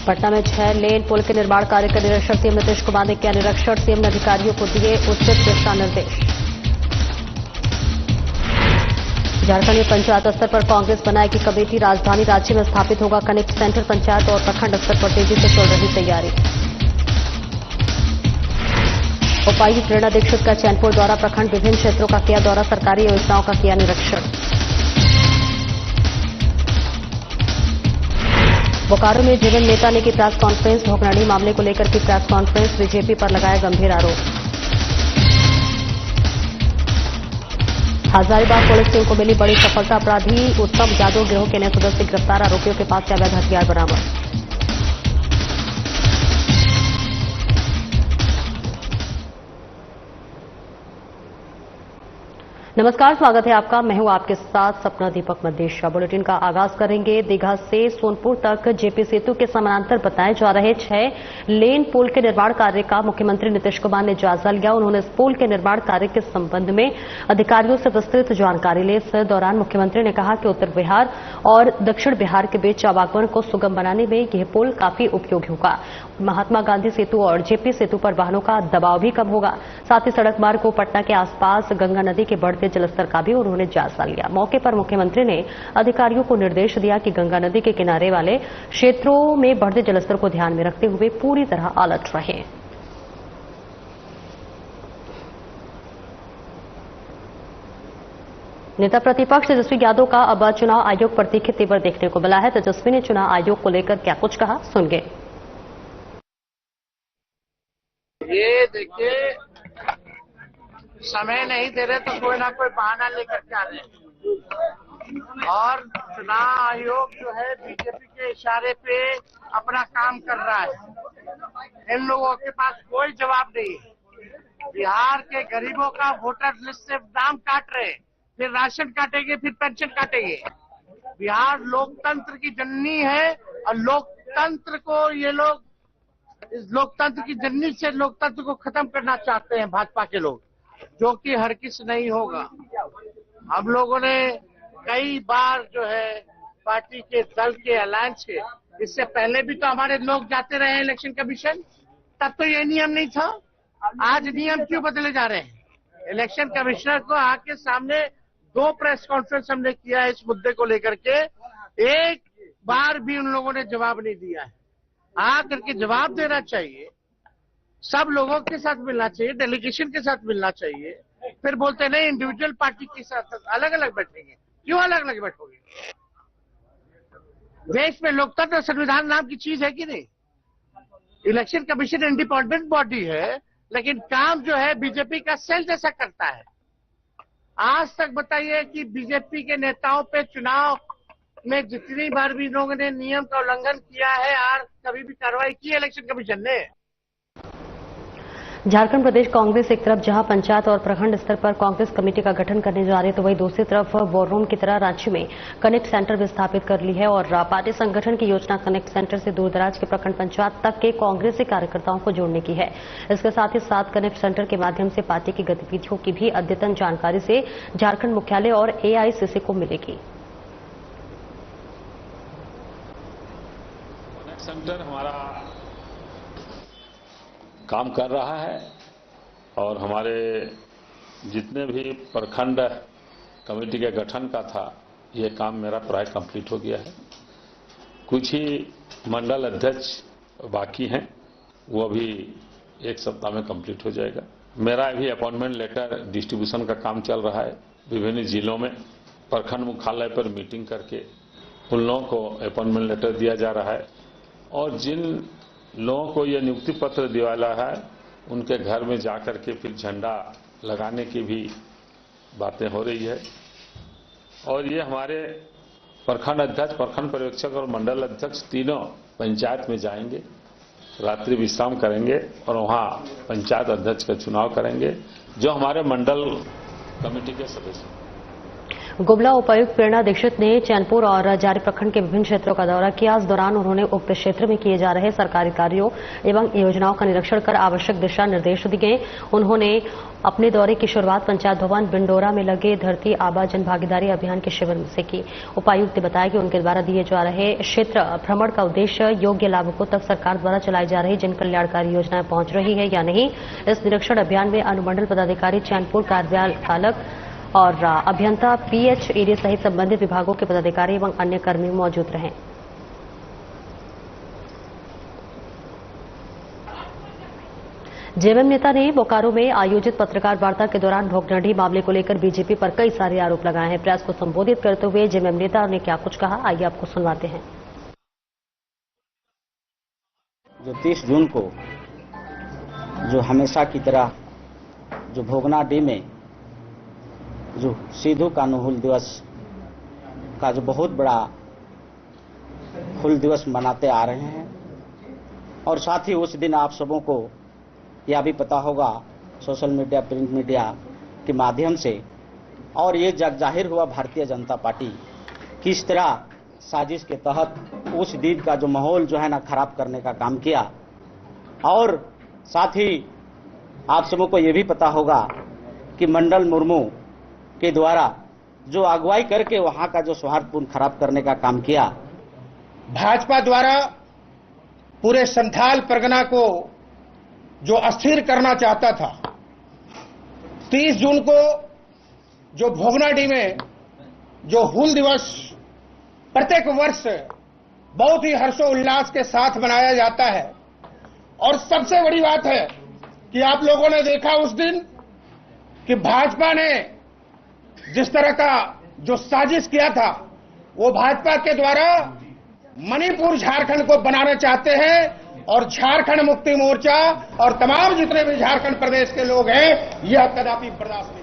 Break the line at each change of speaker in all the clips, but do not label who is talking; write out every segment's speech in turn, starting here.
पटना में 6 लेन पुल के निर्माण कार्य का निरीक्षण सीएम नीतीश कुमार ने किया निरीक्षण। सीएम ने अधिकारियों को दिए उचित दिशा निर्देश। झारखंड में पंचायत स्तर पर कांग्रेस बनाएगी कमेटी। राजधानी रांची में स्थापित होगा कनेक्ट सेंटर। पंचायत और प्रखंड स्तर पर तेजी से चल रही तैयारी। उपायुक्त प्रेरणा दीक्षित का चैनपुर दौरा। प्रखंड विभिन्न क्षेत्रों का किया दौरा। सरकारी योजनाओं का किया निरीक्षण। बोकारो में जगन नेता ने की प्रेस कॉन्फ्रेंस। भोगनाडी मामले को लेकर की प्रेस कॉन्फ्रेंस। बीजेपी पर लगाया गंभीर आरोप। हजारीबाग पुलिस टीम को मिली बड़ी सफलता। अपराधी उत्तम यादव गिरोह के नए सदस्य गिरफ्तार। आरोपियों के पास से अवैध हथियार बरामद। नमस्कार, स्वागत है आपका। मैं हूं आपके साथ सपना दीपक मदेशिया। बुलेटिन का आगाज करेंगे। दीघा से सोनपुर तक जेपी सेतु के समानांतर बताए जा रहे 6 लेन पुल के निर्माण कार्य का मुख्यमंत्री नीतीश कुमार ने जायजा लिया। उन्होंने इस पुल के निर्माण कार्य के संबंध में अधिकारियों से विस्तृत जानकारी ली। इस दौरान मुख्यमंत्री ने कहा कि उत्तर बिहार और दक्षिण बिहार के बीच आवागमन को सुगम बनाने में यह पुल काफी उपयोगी होगा। महात्मा गांधी सेतु और जेपी सेतु पर वाहनों का दबाव भी कम होगा। साथ ही सड़क मार्ग को पटना के आसपास गंगा नदी के बढ़ते जलस्तर का भी उन्होंने जायजा लिया। मौके पर मुख्यमंत्री ने अधिकारियों को निर्देश दिया कि गंगा नदी के किनारे वाले क्षेत्रों में बढ़ते जलस्तर को ध्यान में रखते हुए पूरी तरह अलर्ट रहें। नेता प्रतिपक्ष तेजस्वी यादव का अब चुनाव आयोग पर तीखे तेवर देखने को मिला है। तेजस्वी ने चुनाव आयोग को लेकर क्या कुछ कहा, सुनिए।
ये देखिए, समय नहीं दे रहे तो कोई ना कोई बहाना लेकर के आ रहे हैं और चुनाव आयोग जो है बीजेपी के इशारे पे अपना काम कर रहा है। इन लोगों के पास कोई जवाब नहीं है। बिहार के गरीबों का वोटर लिस्ट से नाम काट रहे, फिर राशन काटेंगे, फिर पेंशन काटेंगे। बिहार लोकतंत्र की जननी है और लोकतंत्र को ये लोग, इस लोकतंत्र की जननी से लोकतंत्र को खत्म करना चाहते हैं भाजपा के लोग, जो कि हरगिज नहीं होगा। हम लोगों ने कई बार जो है पार्टी के दल के अलायंस के, इससे पहले भी तो हमारे लोग जाते रहे इलेक्शन कमीशन, तब तो ये नियम नहीं था। आज नियम क्यों बदले जा रहे हैं? इलेक्शन कमिश्नर को आके सामने 2 प्रेस कॉन्फ्रेंस हमने किया है इस मुद्दे को लेकर के, एक बार भी उन लोगों ने जवाब नहीं दिया है। आ करके जवाब देना चाहिए, सब लोगों के साथ मिलना चाहिए, डेलीगेशन के साथ मिलना चाहिए। फिर बोलते नहीं इंडिविजुअल पार्टी के साथ अलग अलग बैठेंगे। क्यों अलग अलग बैठोगे? देश में लोकतंत्र और संविधान नाम की चीज है कि नहीं? इलेक्शन कमीशन इंडिपेंडेंट बॉडी है, लेकिन काम जो है बीजेपी का सेल जैसा करता है। आज तक बताइए कि बीजेपी के नेताओं पे चुनाव में जितनी बार भी लोगों ने नियम का उल्लंघन किया है और कभी भी कार्रवाई की इलेक्शन कमीशन ने।
झारखंड प्रदेश कांग्रेस एक तरफ जहां पंचायत और प्रखंड स्तर पर कांग्रेस कमेटी का गठन करने जा रही है, तो वहीं दूसरी तरफ वॉर रूम की तरह रांची में कनेक्ट सेंटर भी स्थापित कर ली है और पार्टी संगठन की योजना कनेक्ट सेंटर से दूरदराज के प्रखंड पंचायत तक के कांग्रेसी कार्यकर्ताओं को जोड़ने की है। इसके साथ ही 7 कनेक्ट सेंटर के माध्यम से पार्टी की गतिविधियों की भी अद्यतन जानकारी से झारखंड मुख्यालय और एआईसीसी को मिलेगी।
सेंटर हमारा काम कर रहा है और हमारे जितने भी प्रखंड कमेटी के गठन का था, ये काम मेरा प्राय कंप्लीट हो गया है। कुछ ही मंडल अध्यक्ष बाकी हैं, वो भी 1 सप्ताह में कंप्लीट हो जाएगा। मेरा अभी अपॉइंटमेंट लेटर डिस्ट्रीब्यूशन का काम चल रहा है। विभिन्न जिलों में प्रखंड मुख्यालय पर मीटिंग करके उन लोगों को अपॉइंटमेंट लेटर दिया जा रहा है और जिन लोगों को यह नियुक्ति पत्र दिवाला है, उनके घर में जाकर के फिर झंडा लगाने की भी बातें हो रही है। और ये हमारे प्रखंड अध्यक्ष, प्रखंड पर्यवेक्षक और मंडल अध्यक्ष तीनों पंचायत में जाएंगे, रात्रि विश्राम करेंगे और वहां पंचायत अध्यक्ष का चुनाव करेंगे, जो हमारे मंडल कमेटी के सदस्य।
गुमला उपायुक्त प्रेरणा दीक्षित ने चैनपुर और जारी प्रखंड के विभिन्न क्षेत्रों का दौरा किया। इस दौरान उन्होंने उक्त क्षेत्र में किए जा रहे सरकारी कार्यों एवं योजनाओं का निरीक्षण कर आवश्यक दिशा निर्देश दिए। उन्होंने अपने दौरे की शुरुआत पंचायत भवन बिंडोरा में लगे धरती आबा जन भागीदारी अभियान के शिविर से की। उपायुक्त ने बताया कि उनके द्वारा दिए जा रहे क्षेत्र भ्रमण का उद्देश्य योग्य लाभुकों तक सरकार द्वारा चलाई जा रही जन कल्याणकारी योजनाएं पहुंच रही है या नहीं। इस निरीक्षण अभियान में अनुमंडल पदाधिकारी चैनपुर कार्यपालक और अभियंता पीएच एरिया सहित संबंधित विभागों के पदाधिकारी एवं अन्य कर्मी मौजूद रहे। जेएमएम नेता ने बोकारो में आयोजित पत्रकार वार्ता के दौरान भोगनाडीह मामले को लेकर बीजेपी पर कई सारे आरोप लगाए हैं। प्रेस को संबोधित करते हुए जेएमएम नेता ने क्या कुछ कहा, आइए आपको सुनवाते हैं।
जो 30 जून को जो हमेशा की तरह जो भोगनाडीह में जो सिद्धू कान्हू हूल दिवस का जो बहुत बड़ा हूल दिवस मनाते आ रहे हैं और साथ ही उस दिन आप सबों को यह भी पता होगा सोशल मीडिया, प्रिंट मीडिया के माध्यम से और ये जग जाहिर हुआ भारतीय जनता पार्टी किस तरह साजिश के तहत उस दिन का जो माहौल जो है ना खराब करने का काम किया। और साथ ही आप सबों को ये भी पता होगा कि मंडल मुर्मू के द्वारा जो अगुवाई करके वहां का जो सौहार्दपूर्ण खराब करने का काम किया।
भाजपा द्वारा पूरे संथाल परगना को जो अस्थिर करना चाहता था, 30 जून को जो भोगनाडीह में जो हूल दिवस प्रत्येक वर्ष बहुत ही हर्षोल्लास के साथ मनाया जाता है। और सबसे बड़ी बात है कि आप लोगों ने देखा उस दिन कि भाजपा ने जिस तरह का जो साजिश किया था, वो भाजपा के द्वारा मणिपुर झारखंड को बनाना चाहते हैं और झारखंड मुक्ति मोर्चा और तमाम जितने भी झारखंड प्रदेश के लोग हैं यह कदापि बर्दाश्त नहीं।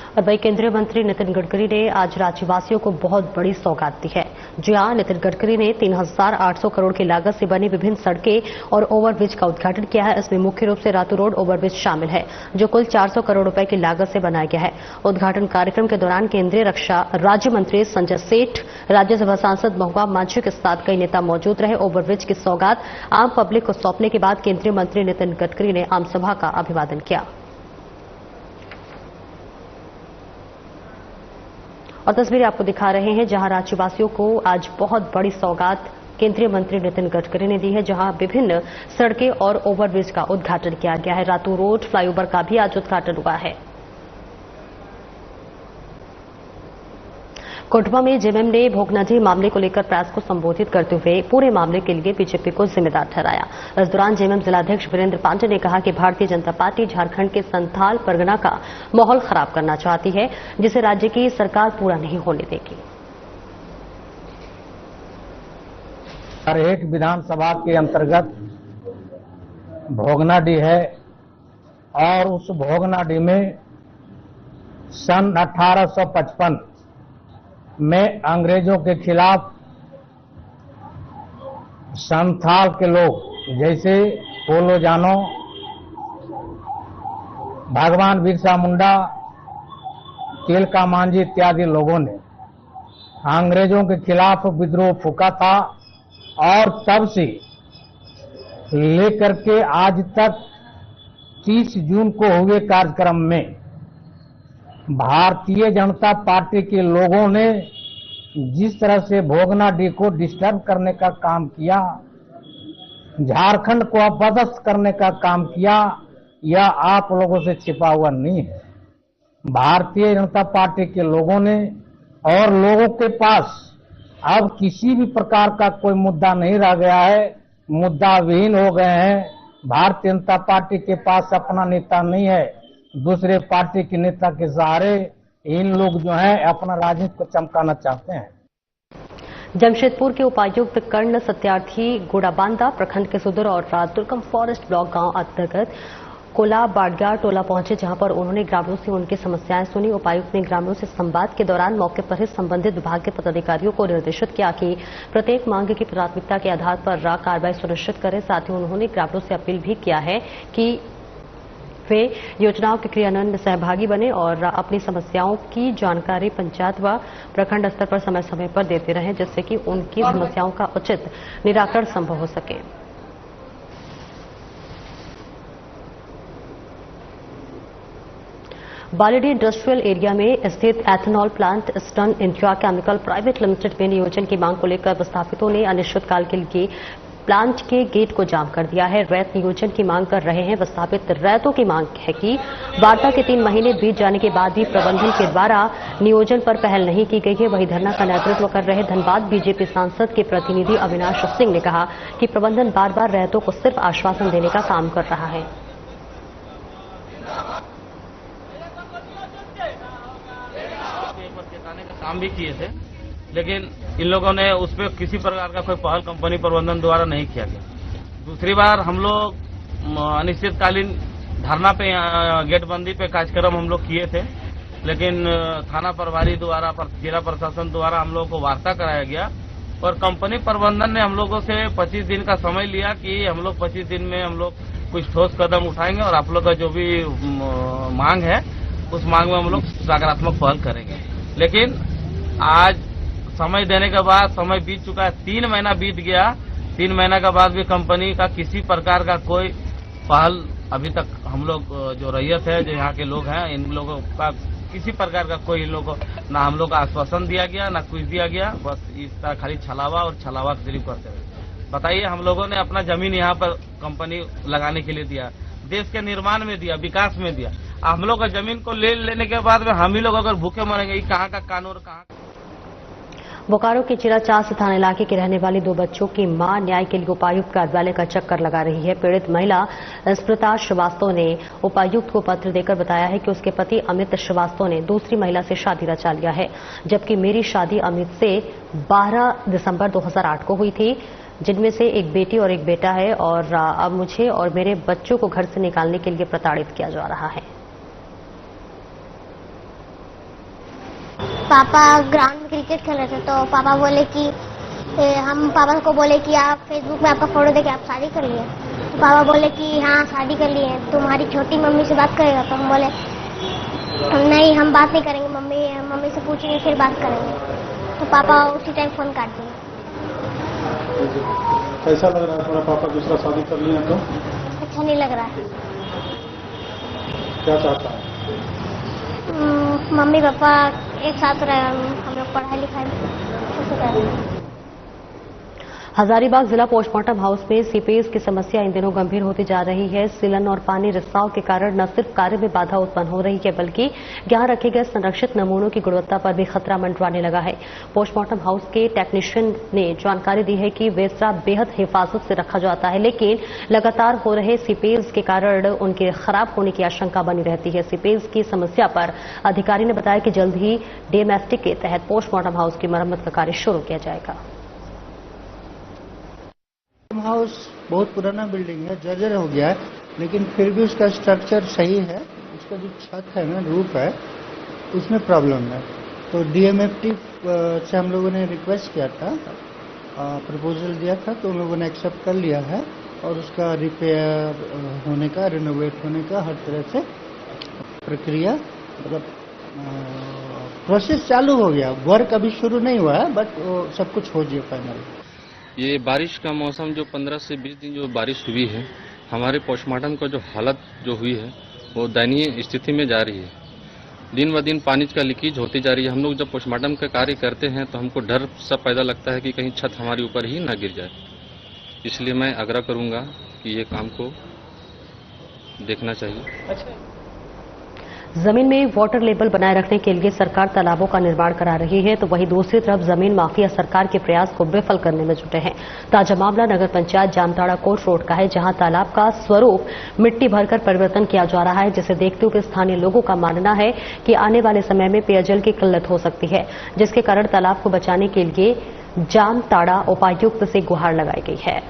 और वही केंद्रीय मंत्री नितिन गडकरी ने आज राज्यवासियों को बहुत बड़ी सौगात दी है। जी हां, नितिन गडकरी ने 3,800 करोड़ की लागत से बनी विभिन्न सड़कें और ओवरब्रिज का उद्घाटन किया है। इसमें मुख्य रूप से रातू रोड ओवरब्रिज शामिल है, जो कुल 400 करोड़ रुपए की लागत से बनाया गया है। उद्घाटन कार्यक्रम के दौरान केंद्रीय रक्षा राज्य मंत्री संजय सेठ, राज्यसभा सांसद महुआ मांझी के साथ कई नेता मौजूद रहे। ओवरब्रिज की सौगात आम पब्लिक को सौंपने के बाद केंद्रीय मंत्री नितिन गडकरी ने आमसभा का अभिवादन किया। और तस्वीरें आपको दिखा रहे हैं जहां राज्यवासियों को आज बहुत बड़ी सौगात केंद्रीय मंत्री नितिन गडकरी ने दी है, जहां विभिन्न सड़कें और ओवरब्रिज का उद्घाटन किया गया है। रातू रोड फ्लाईओवर का भी आज उद्घाटन हुआ है। कोटवा में जेएमएम ने भोगनाडीह मामले को लेकर प्रेस को संबोधित करते हुए पूरे मामले के लिए बीजेपी को जिम्मेदार ठहराया। इस दौरान जेएमएम जिलाध्यक्ष वीरेंद्र पांडे ने कहा कि भारतीय जनता पार्टी झारखंड के संथाल परगना का माहौल खराब करना चाहती है, जिसे राज्य की सरकार पूरा नहीं होने देगी।
एक विधानसभा के अंतर्गत भोगनाडीह है और उस भोगनाडीह में सन 1855 में अंग्रेजों के खिलाफ संथाल के लोग जैसे पोलो जानो, भगवान बिरसा मुंडा, तिलका मांझी इत्यादि लोगों ने अंग्रेजों के खिलाफ विद्रोह फूंका था और तब से लेकर के आज तक 30 जून को हुए कार्यक्रम में भारतीय जनता पार्टी के लोगों ने जिस तरह से भोगनाडीह को डिस्टर्ब करने का काम किया, झारखंड को अपदस्थ करने का काम किया, यह आप लोगों से छिपा हुआ नहीं है। भारतीय जनता पार्टी के लोगों ने और लोगों के पास अब किसी भी प्रकार का कोई मुद्दा नहीं रह गया है, मुद्दा विहीन हो गए हैं। भारतीय जनता पार्टी के पास अपना नेता नहीं है, दूसरे पार्टी के नेता के सहारे इन लोग जो हैं अपना राजनीति को चमकाना चाहते हैं।
जमशेदपुर के उपायुक्त कर्ण सत्यार्थी गोड़ाबांदा प्रखंड के सुदूर और दुर्गम फॉरेस्ट ब्लॉक गांव अंतर्गत कोला बाडगा टोला पहुंचे, जहां पर उन्होंने ग्रामीणों से उनकी समस्याएं सुनी। उपायुक्त ने ग्रामीणों से संवाद के दौरान मौके पर ही संबंधित विभाग के पदाधिकारियों को निर्देशित किया कि प्रत्येक मांग की प्राथमिकता के आधार पर कार्रवाई सुनिश्चित करें। साथ ही उन्होंने ग्रामीणों से अपील भी किया है कि वे योजनाओं के क्रियान्वयन में सहभागी बने और अपनी समस्याओं की जानकारी पंचायत व प्रखंड स्तर पर समय समय पर देते रहें, जिससे कि उनकी समस्याओं का उचित निराकरण संभव हो सके। बालीडीह इंडस्ट्रियल एरिया में स्थित ethanol plant eastern India chemical private limited में नियोजन की मांग को लेकर विस्थापितों ने अनिश्चितकाल के लिए प्लांट के गेट को जाम कर दिया है। रैत नियोजन की मांग कर रहे हैं। विस्थापित रैतों की मांग है कि वार्ता के 3 महीने बीत जाने के बाद भी प्रबंधन के द्वारा नियोजन पर पहल नहीं की गई है। वहीं धरना का नेतृत्व कर रहे धनबाद बीजेपी सांसद के प्रतिनिधि अविनाश सिंह ने कहा कि प्रबंधन बार बार रैतों को सिर्फ आश्वासन देने का काम कर रहा है।
काम भी किए थे, लेकिन इन लोगों ने उस पर किसी प्रकार का कोई पहल कंपनी प्रबंधन द्वारा नहीं किया गया। दूसरी बार हम लोग अनिश्चितकालीन धरना पे गेटबंदी पे कार्यक्रम हम लोग किए थे, लेकिन थाना प्रभारी द्वारा जिला प्रशासन द्वारा हम लोगों को वार्ता कराया गया और कंपनी प्रबंधन ने हम लोगों से 25 दिन का समय लिया कि हम लोग 25 दिन में हम लोग कुछ ठोस कदम उठाएंगे और आप लोग का जो भी मांग है उस मांग में हम लोग सकारात्मक पहल करेंगे। लेकिन आज समय देने के बाद समय बीत चुका है, 3 महीना बीत गया। 3 महीना के बाद भी कंपनी का किसी प्रकार का कोई पहल अभी तक हम लोग जो रैयत है, जो यहाँ के लोग हैं, इन लोगों का किसी प्रकार का कोई इन लोगों को ना हम लोग का आश्वासन दिया गया ना कुछ दिया गया। बस इस तरह खाली छलावा और छलावा सिर्फ करते हुए। बताइए, हम लोगों ने अपना जमीन यहाँ पर कंपनी लगाने के लिए दिया, देश के निर्माण में दिया, विकास में दिया। हम लोग का जमीन को ले लेने के बाद में हम ही लोग अगर भूखे मरेंगे, ये कहाँ का कानून कहाँ।
बोकारो के चिराचास थाना इलाके के रहने वाली 2 बच्चों की मां न्याय के लिए उपायुक्त कार्यालय का चक्कर लगा रही है। पीड़ित महिला स्मृता श्रीवास्तव ने उपायुक्त को पत्र देकर बताया है कि उसके पति अमित श्रीवास्तव ने दूसरी महिला से शादी रचा लिया है, जबकि मेरी शादी अमित से 12 दिसंबर 2008 को हुई थी, जिनमें से एक बेटी और एक बेटा है और अब मुझे और मेरे बच्चों को घर से निकालने के लिए प्रताड़ित किया जा रहा है।
पापा ग्राउंड में क्रिकेट खेल रहे थे तो पापा बोले कि हम पापा को बोले कि आप फेसबुक में आपका फोटो देके आप शादी कर लिए। तो पापा बोले कि हाँ शादी कर लिए, तुम्हारी छोटी मम्मी से बात करेगा। तो हम बोले नहीं, हम बात नहीं करेंगे, मम्मी से पूछेंगे फिर बात करेंगे। तो पापा उसी टाइम फोन काट दिए।
कैसा लग रहा है तुम्हारा पापा दूसरा शादी कर लिया तो?
अच्छा नहीं लग रहा है।
क्या चाहता है?
मम्मी पापा एक साथ रहे, हम लोग पढ़ाई लिखाई में।
हजारीबाग जिला पोस्टमार्टम हाउस में सीपेज की समस्या इन दिनों गंभीर होती जा रही है। सीलन और पानी रिसाव के कारण न सिर्फ कार्य में बाधा उत्पन्न हो रही है, बल्कि यहां रखे गए संरक्षित नमूनों की गुणवत्ता पर भी खतरा मंडराने लगा है। पोस्टमार्टम हाउस के टेक्नीशियन ने जानकारी दी है कि वेस्टा बेहद हिफाजत से रखा जाता है, लेकिन लगातार हो रहे सीपेज के कारण उनके खराब होने की आशंका बनी रहती है। सीपेज की समस्या पर अधिकारी ने बताया कि जल्द ही डीएमएसटी के तहत पोस्टमार्टम हाउस की मरम्मत का कार्य शुरू किया जाएगा।
हाउस बहुत पुराना बिल्डिंग है, जर्जर हो गया है, लेकिन फिर भी उसका स्ट्रक्चर सही है। उसका जो छत है ना, रूफ है, उसमें प्रॉब्लम है। तो डीएमएफटी से हम लोगों ने रिक्वेस्ट किया था, प्रपोजल दिया था, तो उन लोगों ने एक्सेप्ट कर लिया है और उसका रिपेयर होने का, रिनोवेट होने का हर तरह से प्रक्रिया, मतलब प्रोसेस चालू हो गया। वर्क अभी शुरू नहीं हुआ है, बट सब कुछ हो जाए फाइनल।
ये बारिश का मौसम जो 15 से 20 दिन जो बारिश हुई है, हमारे पोस्टमार्टम का जो हालत जो हुई है वो दयनीय स्थिति में जा रही है। दिन ब दिन पानी का लीकेज होती जा रही है। हम लोग जब पोस्टमार्टम का कार्य करते हैं तो हमको डर सा पैदा लगता है कि कहीं छत हमारे ऊपर ही ना गिर जाए। इसलिए मैं आग्रह करूंगा कि ये काम को देखना चाहिए।
जमीन में वाटर लेवल बनाए रखने के लिए सरकार तालाबों का निर्माण करा रही है, तो वहीं दूसरी तरफ जमीन माफिया सरकार के प्रयास को विफल करने में जुटे हैं। ताजा मामला नगर पंचायत जामताड़ा कोट रोड का है, जहां तालाब का स्वरूप मिट्टी भरकर परिवर्तन किया जा रहा है, जिसे देखते हुए स्थानीय लोगों का मानना है कि आने वाले समय में पेयजल की किल्लत हो सकती है, जिसके कारण तालाब को बचाने के लिए जामताड़ा उपायुक्त से गुहार लगाई गई है।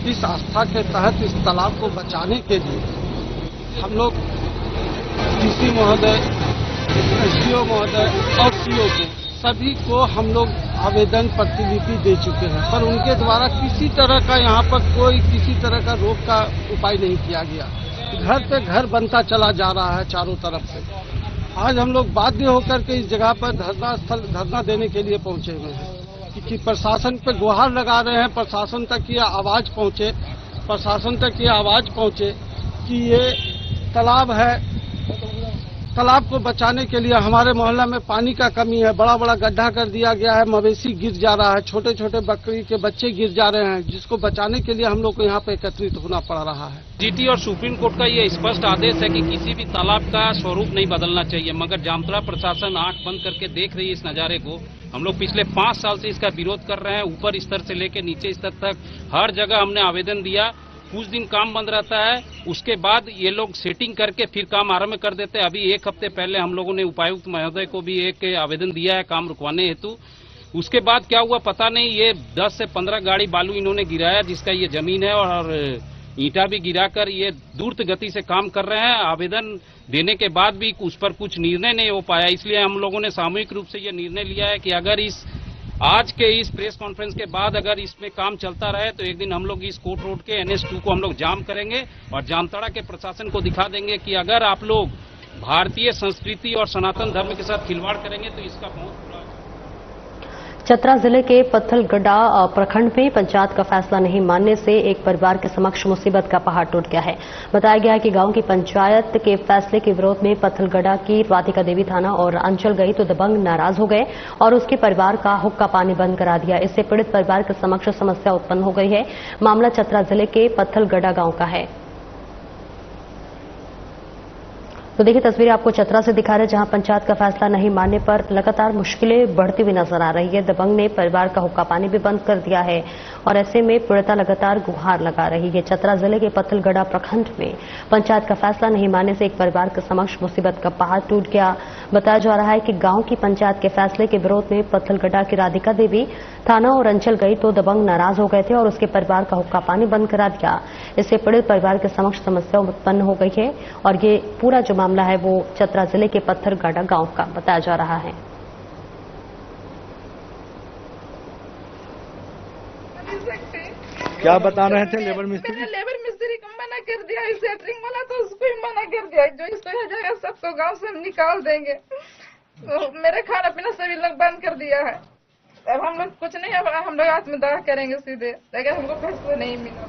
इस आस्था के तहत इस तालाब को बचाने के लिए हम लोग डीसी महोदय, एसडीओ महोदय और सीओ को सभी को हम लोग आवेदन प्रतिलिपि दे चुके हैं, पर उनके द्वारा किसी तरह का यहाँ पर कोई किसी तरह का रोक का उपाय नहीं किया गया। घर पे घर बनता चला जा रहा है चारों तरफ से। आज हम लोग बाध्य होकर के इस जगह पर धरना देने के लिए पहुंचे हुए हैं कि प्रशासन पे गुहार लगा रहे हैं, प्रशासन तक ये आवाज पहुंचे, प्रशासन तक ये आवाज पहुंचे कि ये तालाब है, तालाब को बचाने के लिए हमारे मोहल्ला में पानी का कमी है, बड़ा बड़ा गड्ढा कर दिया गया है, मवेशी गिर जा रहा है, छोटे छोटे बकरी के बच्चे गिर जा रहे हैं, जिसको बचाने के लिए हम लोग को यहाँ पे एकत्रित होना पड़ रहा है।
जीटी और सुप्रीम कोर्ट का ये स्पष्ट आदेश है कि किसी भी तालाब का स्वरूप नहीं बदलना चाहिए, मगर जामतड़ा प्रशासन आंख बंद करके देख रही है इस नजारे को। हम लोग पिछले 5 साल से इसका विरोध कर रहे हैं, ऊपर स्तर से लेकर नीचे स्तर तक हर जगह हमने आवेदन दिया। कुछ दिन काम बंद रहता है, उसके बाद ये लोग सेटिंग करके फिर काम आरंभ कर देते हैं। अभी 1 हफ्ते पहले हम लोगों ने उपायुक्त महोदय को भी एक आवेदन दिया है काम रुकवाने हेतु। उसके बाद क्या हुआ पता नहीं, ये 10 से 15 गाड़ी बालू इन्होंने गिराया जिसका ये जमीन है, और ईंटा भी गिराकर ये द्रुत गति से काम कर रहे हैं। आवेदन देने के बाद भी उस पर कुछ निर्णय नहीं हो पाया, इसलिए हम लोगों ने सामूहिक रूप से ये निर्णय लिया है कि अगर आज के इस प्रेस कॉन्फ्रेंस के बाद अगर इसमें काम चलता रहे तो एक दिन हम लोग इस कोर्ट रोड के NH2 को हम लोग जाम करेंगे और जामताड़ा के प्रशासन को दिखा देंगे कि अगर आप लोग भारतीय संस्कृति और सनातन धर्म के साथ खिलवाड़ करेंगे तो इसका बहुत बुरा।
चतरा जिले के पत्थलगड्डा प्रखंड में पंचायत का फैसला नहीं मानने से एक परिवार के समक्ष मुसीबत का पहाड़ टूट गया है। बताया गया है कि गांव की पंचायत के फैसले के विरोध में पत्थलगड्डा की राधिका देवी थाना और अंचल गई तो दबंग नाराज हो गए और उसके परिवार का हुक्का पानी बंद करा दिया। इससे पीड़ित परिवार के समक्ष समस्या उत्पन्न हो गई है। मामला चतरा जिले के पत्थलगड्डा गांव का है। तो देखिए तस्वीरें आपको चतरा से दिखा रहे हैं, जहां पंचायत का फैसला नहीं मानने पर लगातार मुश्किलें बढ़ती हुई नजर आ रही है। दबंग ने परिवार का हुक्का पानी भी बंद कर दिया है और ऐसे में पीड़िता लगातार गुहार लगा रही है। चतरा जिले के पत्थलगड्डा प्रखंड में पंचायत का फैसला नहीं मानने से एक परिवार के समक्ष मुसीबत का पहाड़ टूट गया। बताया जा रहा है कि गांव की पंचायत के फैसले के विरोध में पत्थलगड्डा की राधिका देवी थाना और अंचल गई तो दबंग नाराज हो गए थे और उसके परिवार का हुक्का पानी बंद करा दिया। इससे पीड़ित परिवार के समक्ष समस्या उत्पन्न हो गई है और ये पूरा जो मामला है वो चतरा जिले के पत्थलगड्डा गांव का बताया जा रहा है।
क्या बता रहे थे लेबर मिस्त्री?
लेबर मिस्त्री को मना कर दिया, सेटरिंग वाला तो उसको ही मना कर दिया, जो इसको हो जाएगा सबको गांव से हम निकाल देंगे। तो मेरे खाना पीना सभी लोग बंद कर दिया है। अब हम लोग कुछ नहीं, अब हम लोग आत्मदाह करेंगे सीधे, लेकिन हमको फैसला नहीं मिला।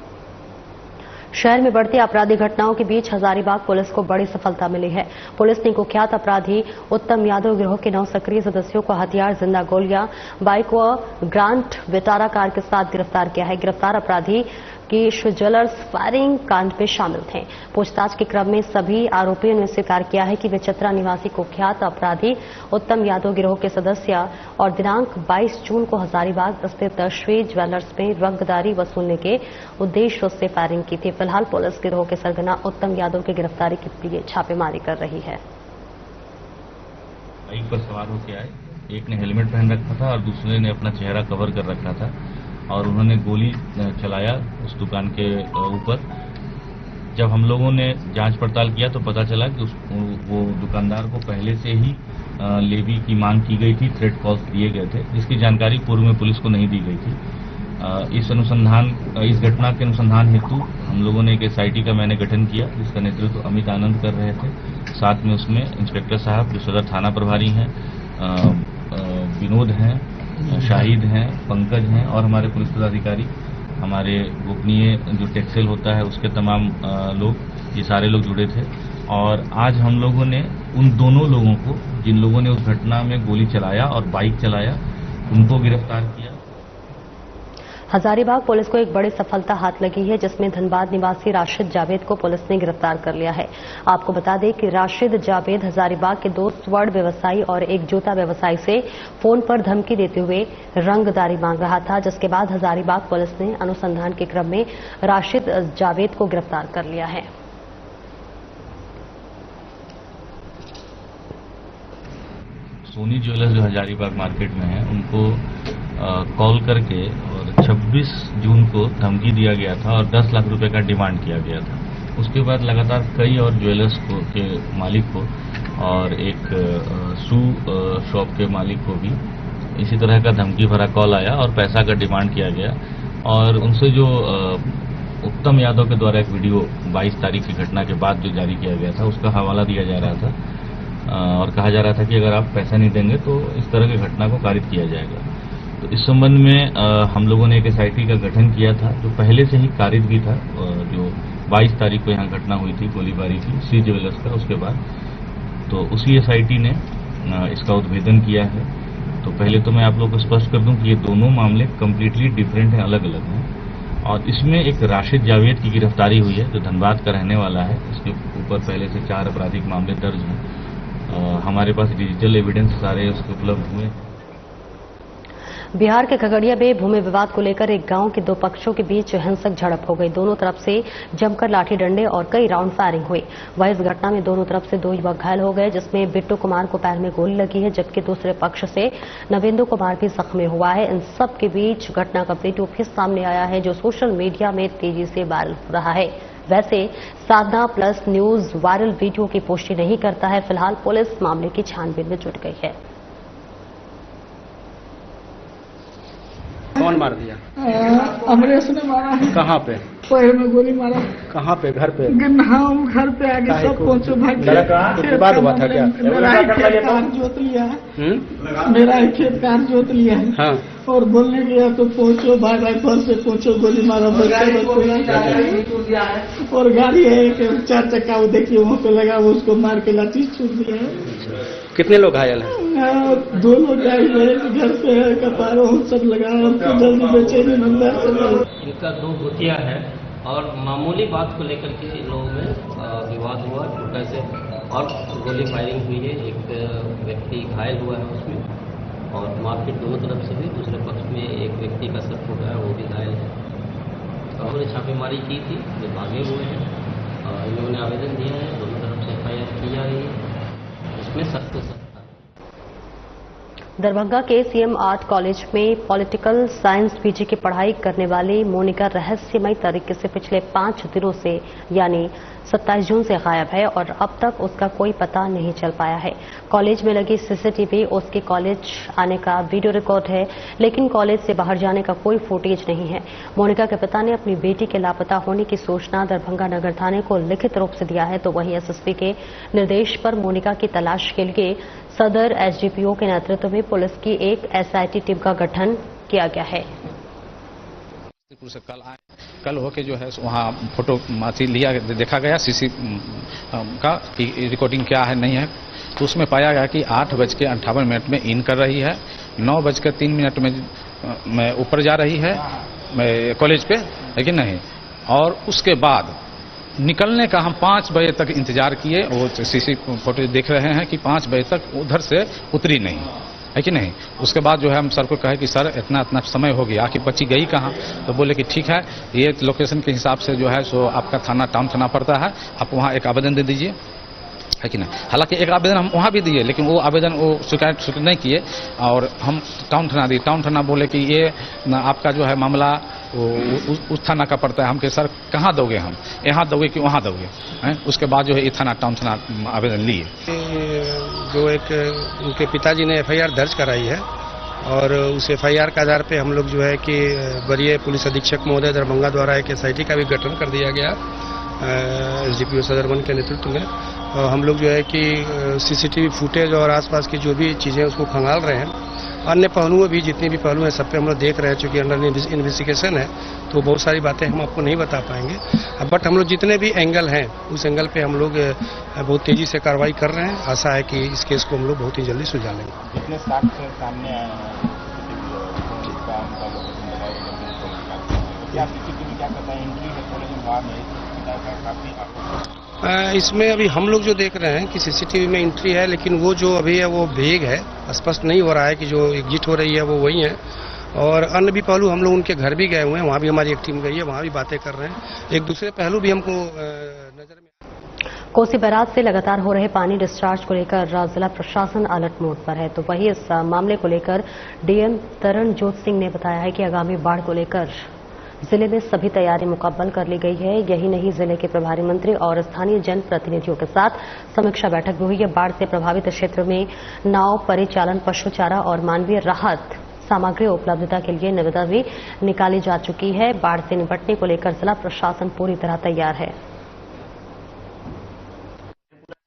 शहर में बढ़ती आपराधिक घटनाओं के बीच हजारीबाग पुलिस को बड़ी सफलता मिली है। पुलिस ने कुख्यात अपराधी उत्तम यादव गिरोह के 9 सक्रिय सदस्यों को हथियार, जिंदा गोलियां, बाइक व ग्रांट विटारा कार के साथ गिरफ्तार किया है। गिरफ्तार अपराधी केश ज्वेलर्स फायरिंग कांड में शामिल थे। पूछताछ के क्रम में सभी आरोपियों ने स्वीकार किया है कि वे चतरा निवासी कुख्यात अपराधी उत्तम यादव गिरोह के सदस्य और दिनांक 22 जून को हजारीबाग स्थित श्री ज्वेलर्स में रंगदारी वसूलने के उद्देश्य से फायरिंग की थी। फिलहाल पुलिस गिरोह के सरगना उत्तम यादव की गिरफ्तारी के लिए छापेमारी कर रही है।
बाइक पर सवार होकर आए, एक ने हेलमेट पहन रखा था और दूसरे ने अपना चेहरा कवर कर रखा था और उन्होंने गोली चलाया उस दुकान के ऊपर। जब हम लोगों ने जांच पड़ताल किया तो पता चला कि वो दुकानदार को पहले से ही लेवी की मांग की गई थी, थ्रेट कॉल्स दिए गए थे, जिसकी जानकारी पूर्व में पुलिस को नहीं दी गई थी। इस घटना के अनुसंधान हेतु हम लोगों ने एक SIT का मैंने गठन किया, जिसका नेतृत्व अमित आनंद कर रहे थे। साथ में उसमें इंस्पेक्टर साहब जो सदर थाना प्रभारी हैं, विनोद हैं, शाहिद हैं, पंकज हैं और हमारे पुलिस पदाधिकारी, हमारे गोपनीय जो टेक्सेल होता है उसके तमाम लोग, ये सारे लोग जुड़े थे। और आज हम लोगों ने उन दोनों लोगों को, जिन लोगों ने उस घटना में गोली चलाया और बाइक चलाया, उनको गिरफ्तार किया।
हजारीबाग पुलिस को एक बड़ी सफलता हाथ लगी है, जिसमें धनबाद निवासी राशिद जावेद को पुलिस ने गिरफ्तार कर लिया है। आपको बता दें कि राशिद जावेद हजारीबाग के 2 स्वर्ण व्यवसायी और एक जूता व्यवसायी से फोन पर धमकी देते हुए रंगदारी मांग रहा था, जिसके बाद हजारीबाग पुलिस ने अनुसंधान के क्रम में राशिद जावेद को गिरफ्तार कर लिया है।
सोनी ज्वेलर्स जो हजारीबाग मार्केट में है, उनको कॉल करके और 26 जून को धमकी दिया गया था और 10 लाख रुपए का डिमांड किया गया था। उसके बाद लगातार कई और ज्वेलर्स के मालिक को और एक शू शॉप के मालिक को भी
इसी तरह का धमकी भरा कॉल आया और पैसा का डिमांड किया गया और उनसे जो उत्तम यादव के द्वारा एक वीडियो 22 तारीख की घटना के बाद जो जारी किया गया था उसका हवाला दिया जा रहा था और कहा जा रहा था कि अगर आप पैसा नहीं देंगे तो इस तरह की घटना को कारित किया जाएगा। तो इस संबंध में हम लोगों ने एक SIT का गठन किया था जो पहले से ही कारित भी था। जो 22 तारीख को यहाँ घटना हुई थी गोलीबारी की श्री ज्वेलर्स का, उसके बाद तो उसी SIT ने इसका उद्भेदन किया है। तो पहले तो मैं आप लोगों को स्पष्ट कर दूं कि ये दोनों मामले कम्प्लीटली डिफरेंट हैं, अलग अलग हैं। और इसमें एक राशिद जावेद की गिरफ्तारी हुई है जो धनबाद का रहने वाला है। इसके ऊपर पहले से 4 आपराधिक मामले दर्ज हैं। हमारे पास डिजिटल एविडेंस सारे उसके उपलब्ध हुए हैं।
बिहार के खगड़िया में भूमि विवाद को लेकर एक गांव के 2 पक्षों के बीच हिंसक झड़प हो गई। दोनों तरफ से जमकर लाठी डंडे और कई राउंड फायरिंग हुई। वहीं इस घटना में दोनों तरफ से 2 युवक घायल हो गए, जिसमें बिट्टू कुमार को पैर में गोली लगी है, जबकि दूसरे पक्ष से नवेंदु कुमार भी जख्मी हुआ है। इन सब के बीच घटना का वीडियो फिर सामने आया है जो सोशल मीडिया में तेजी से वायरल हो रहा है। वैसे साधना प्लस न्यूज वायरल वीडियो की पुष्टि नहीं करता है। फिलहाल पुलिस मामले की छानबीन में जुट गई है।
कौन मार दिया?
अमरेश ने मारा है।
कहाँ पे?
पैर में गोली मारा।
कहाँ पे? घर पे?
हम घर पे आगे सब पहुंचो भाग
के बाद हुआ था क्या?
मेरा खेत कार जोत लिया है। मेरा खेत कार जोत लिया है। हाँ। और बोलने गया तो पहुंचो भाग घर से पहुंचो गोली मारा। और गाड़ी है एक 4 चक्का वो देखिए वहाँ पे लगा, उसको मार के लाठी छूट दिया है।
कितने लोग घायल हैं?
2 लोग घायल है, घर पे है, कपारों सब लगा, हमको जल्दी बेचैनी नंबर।
इनका 2 भूतिया है और मामूली बात को लेकर के इन लोगों में विवाद हुआ छोटा से और गोली फायरिंग हुई है। एक व्यक्ति घायल हुआ है उसमें और मारपीट दोनों तरफ से हुई। दूसरे पक्ष में एक व्यक्ति का सर फूटा है, वो भी घायल है। उन्होंने छापेमारी की थी, जो भागे हुए हैं। इन लोगों ने आवेदन दिया है, दोनों तरफ से FIR की जा रही है। इसमें सख्त
दरभंगा के CM आर्ट कॉलेज में पॉलिटिकल साइंस PG की पढ़ाई करने वाली मोनिका रहस्यमय तरीके से पिछले 5 दिनों से यानी 27 जून से गायब है और अब तक उसका कोई पता नहीं चल पाया है। कॉलेज में लगी CCTV उसके कॉलेज आने का वीडियो रिकॉर्ड है, लेकिन कॉलेज से बाहर जाने का कोई फुटेज नहीं है। मोनिका के पिता ने अपनी बेटी के लापता होने की सूचना दरभंगा नगर थाने को लिखित रूप से दिया है, तो वहीं SSP के निर्देश पर मोनिका की तलाश के लिए सदर SDPO के नेतृत्व में पुलिस की एक SIT टीम का गठन किया गया है।
से कल होके जो है वहाँ फोटो लिया देखा गया CC का रिकॉर्डिंग क्या है नहीं है, तो उसमें पाया गया कि 8:58 में इन कर रही है, 9:03 में ऊपर जा रही है कॉलेज पे, लेकिन नहीं। और उसके बाद निकलने का हम 5 बजे तक इंतजार किए, वो CC फोटो देख रहे हैं कि 5 बजे तक उधर से उतरी नहीं है कि नहीं। उसके बाद जो है हम सर को कहे कि सर इतना समय हो गया, आखिर बच्ची गई कहाँ? तो बोले कि ठीक है, ये लोकेशन के हिसाब से जो है सो आपका टाउन थाना पड़ता है, आप वहाँ एक आवेदन दे दीजिए, है कि नहीं। हालांकि एक आवेदन हम वहाँ भी दिए, लेकिन वो आवेदन वो स्वीकृत नहीं किए और हम टाउन थाना दिए। टाउन थाना बोले कि ये आपका जो है मामला उस थाना का पड़ता है। हम कहे सर कहाँ दोगे, हम यहाँ दोगे कि वहाँ दोगे? उसके बाद जो है ये टाउन थाना आवेदन लिए।
जो एक उनके पिताजी ने FIR दर्ज कराई है और उस FIR के आधार पे हम लोग जो है कि वरीय पुलिस अधीक्षक महोदय दरभंगा द्वारा एक SIT का भी गठन कर दिया गया SDPO सदर 1 के नेतृत्व में। और हम लोग जो है कि CCTV फुटेज और आसपास की जो भी चीज़ें उसको खंगाल रहे हैं। अन्य पहलुओं भी जितने भी पहलू हैं सब पे हम लोग देख रहे हैं, चूँकि अंडर इन्वेस्टिगेशन है तो बहुत सारी बातें हम आपको नहीं बता पाएंगे। बट हम लोग जितने भी एंगल हैं उस एंगल पे हम लोग बहुत तेज़ी से कार्रवाई कर रहे हैं। आशा है कि इस केस को हम लोग बहुत ही जल्दी सुलझा लेंगे।
कितने साक्ष्य सामने आए हैं? क्या कहता है एंट्री है कॉलेज में बाहर नहीं,
इसमें अभी हम लोग जो देख रहे हैं कि CCTV में एंट्री है, लेकिन वो जो अभी है वो भेग है, स्पष्ट नहीं हो रहा है कि जो एग्जिट हो रही है वो वही है। और अन्य भी पहलू हम लोग उनके घर भी गए हुए हैं, वहाँ भी हमारी एक टीम गई है, वहाँ भी बातें कर रहे हैं। एक दूसरे पहलू भी हमको नजर में।
कोसी बैराज से लगातार हो रहे पानी डिस्चार्ज को लेकर जिला प्रशासन अलर्ट मोड पर है, तो वहीं इस मामले को लेकर DM तरणजोत सिंह ने बताया है कि आगामी बाढ़ को लेकर जिले में सभी तैयारी मुकम्मल कर ली गई है। यही नहीं, जिले के प्रभारी मंत्री और स्थानीय जनप्रतिनिधियों के साथ समीक्षा बैठक भी हुई है। बाढ़ से प्रभावित क्षेत्र में नाव परिचालन, पशु चारा और मानवीय राहत सामग्री उपलब्धता के लिए निविदा भी निकाली जा चुकी है। बाढ़ से निपटने को लेकर जिला प्रशासन पूरी तरह तैयार है।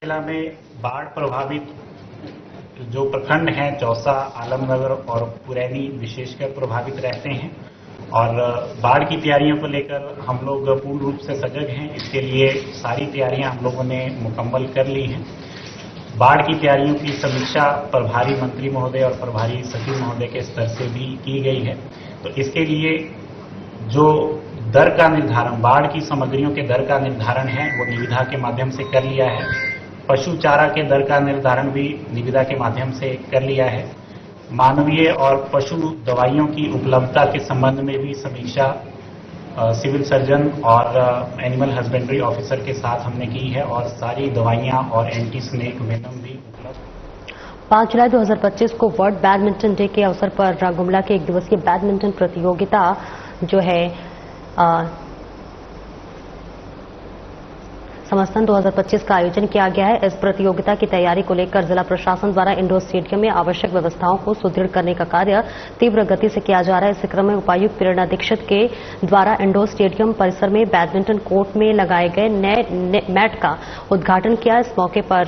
जिला में बाढ़ प्रभावित जो प्रखंड हैं, चौसा, आलमनगर और पुरैनी विशेषकर प्रभावित रहते हैं और बाढ़ की तैयारियों को लेकर हम लोग पूर्ण रूप से सजग हैं। इसके लिए सारी तैयारियां हम लोगों ने मुकम्मल कर ली हैं। बाढ़ की तैयारियों की समीक्षा प्रभारी मंत्री महोदय और प्रभारी सचिव महोदय के स्तर से भी की गई है। तो इसके लिए जो दर का निर्धारण, बाढ़ की सामग्रियों के दर का निर्धारण है, वो निविदा के माध्यम से कर लिया है। पशु चारा के दर का निर्धारण भी निविदा के माध्यम से कर लिया है। मानवीय और पशु दवाइयों की उपलब्धता के संबंध में भी समीक्षा सिविल सर्जन और एनिमल हस्बेंड्री ऑफिसर के साथ हमने की है और सारी दवाइयां और एंटी स्नेक वेनम भी उपलब्ध।
5 जुलाई 2025 को वर्ल्ड बैडमिंटन डे के अवसर पर गुमला के एक दिवसीय बैडमिंटन प्रतियोगिता जो है समस्तन 2025 का आयोजन किया गया है। इस प्रतियोगिता की तैयारी को लेकर जिला प्रशासन द्वारा इंडोर स्टेडियम में आवश्यक व्यवस्थाओं को सुदृढ़ करने का कार्य तीव्र गति से किया जा रहा है। इस क्रम में उपायुक्त प्रेरणा दीक्षित के द्वारा इंडोर स्टेडियम परिसर में बैडमिंटन कोर्ट में लगाए गए नए मैट का उद्घाटन किया। इस मौके पर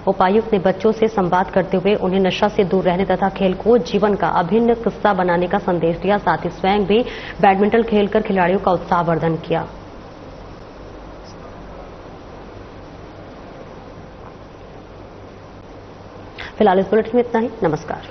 उपायुक्त ने बच्चों से संवाद करते हुए उन्हें नशा से दूर रहने तथा खेल को जीवन का अभिन्न हिस्सा बनाने का संदेश दिया। साथ ही स्वयं भी बैडमिंटन खेलकर खिलाड़ियों का उत्साहवर्धन किया। फिलहाल इस बुलेटिन में इतना ही। नमस्कार।